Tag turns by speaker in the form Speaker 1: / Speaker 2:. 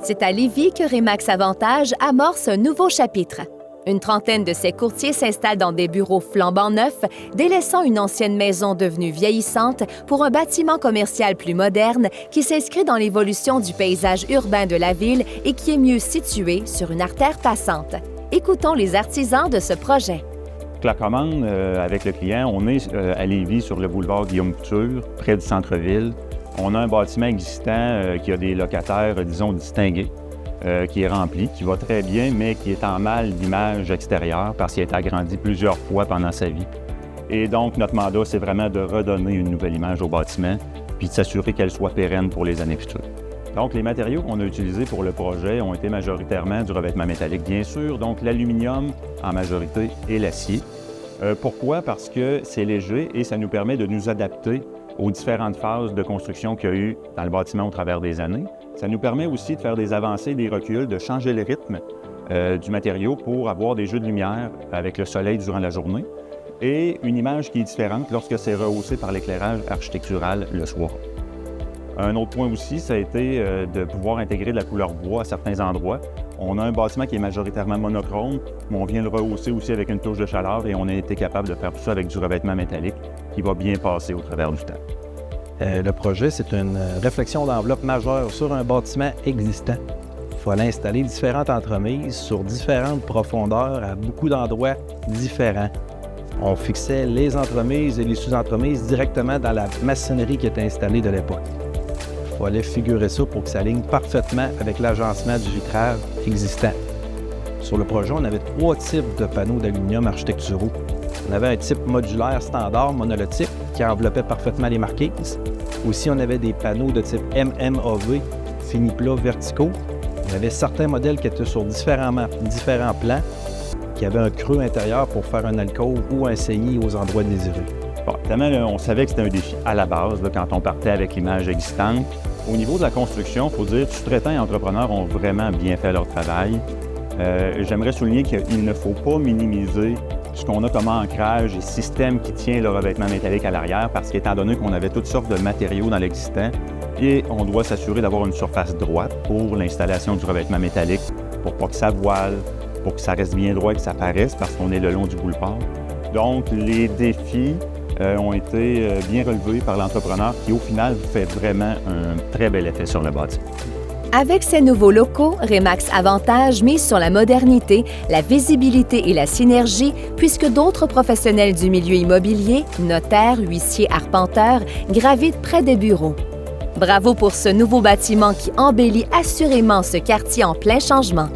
Speaker 1: C'est à Lévis que Remax Avantage amorce un nouveau chapitre. Une trentaine de ses courtiers s'installent dans des bureaux flambant neufs, délaissant une ancienne maison devenue vieillissante pour un bâtiment commercial plus moderne qui s'inscrit dans l'évolution du paysage urbain de la ville et qui est mieux situé sur une artère passante. Écoutons les artisans de ce projet.
Speaker 2: La commande avec le client, on est à Lévis sur le boulevard Guillaume Couture, près du centre-ville. On a un bâtiment existant qui a des locataires, disons, distingués. Qui est rempli, qui va très bien, mais qui est en mal d'image extérieure parce qu'il a été agrandi plusieurs fois pendant sa vie. Et donc, notre mandat, c'est vraiment de redonner une nouvelle image au bâtiment puis de s'assurer qu'elle soit pérenne pour les années futures. Donc, les matériaux qu'on a utilisés pour le projet ont été majoritairement du revêtement métallique, bien sûr, donc l'aluminium en majorité et l'acier. Pourquoi? Parce que c'est léger et ça nous permet de nous adapter aux différentes phases de construction qu'il y a eu dans le bâtiment au travers des années. Ça nous permet aussi de faire des avancées, des reculs, de changer le rythme du matériau pour avoir des jeux de lumière avec le soleil durant la journée et une image qui est différente lorsque c'est rehaussé par l'éclairage architectural le soir. Un autre point aussi, ça a été de pouvoir intégrer de la couleur bois à certains endroits. On a un bâtiment qui est majoritairement monochrome, mais on vient le rehausser aussi avec une touche de chaleur et on a été capable de faire tout ça avec du revêtement métallique qui va bien passer au travers du temps.
Speaker 3: Le projet, c'est une réflexion d'enveloppe majeure sur un bâtiment existant. Il fallait installer différentes entremises sur différentes profondeurs à beaucoup d'endroits différents. On fixait les entremises et les sous-entremises directement dans la maçonnerie qui était installée de l'époque. Il fallait figurer ça pour que ça aligne parfaitement avec l'agencement du vitrage existant. Sur le projet, on avait 3 types de panneaux d'aluminium architecturaux. On avait un type modulaire standard monolithique qui enveloppait parfaitement les marquises. Aussi, on avait des panneaux de type MMAV, fini plat verticaux. On avait certains modèles qui étaient sur différents plans, qui avaient un creux intérieur pour faire un alcôve ou un saillie aux endroits désirés.
Speaker 2: Bon, évidemment, on savait que c'était un défi à la base, là, quand on partait avec l'image existante. Au niveau de la construction, il faut dire que sous-traitants et entrepreneurs ont vraiment bien fait leur travail. J'aimerais souligner qu'il ne faut pas minimiser ce qu'on a comme ancrage et système qui tient le revêtement métallique à l'arrière parce qu'étant donné qu'on avait toutes sortes de matériaux dans l'existant et on doit s'assurer d'avoir une surface droite pour l'installation du revêtement métallique pour pas que ça voile, pour que ça reste bien droit et que ça paraisse parce qu'on est le long du boulevard. Donc, les défis ont été bien relevés par l'entrepreneur qui, au final, fait vraiment un très bel effet sur le bâtiment.
Speaker 1: Avec ces nouveaux locaux, Remax Avantage mise sur la modernité, la visibilité et la synergie, puisque d'autres professionnels du milieu immobilier, notaires, huissiers, arpenteurs, gravitent près des bureaux. Bravo pour ce nouveau bâtiment qui embellit assurément ce quartier en plein changement.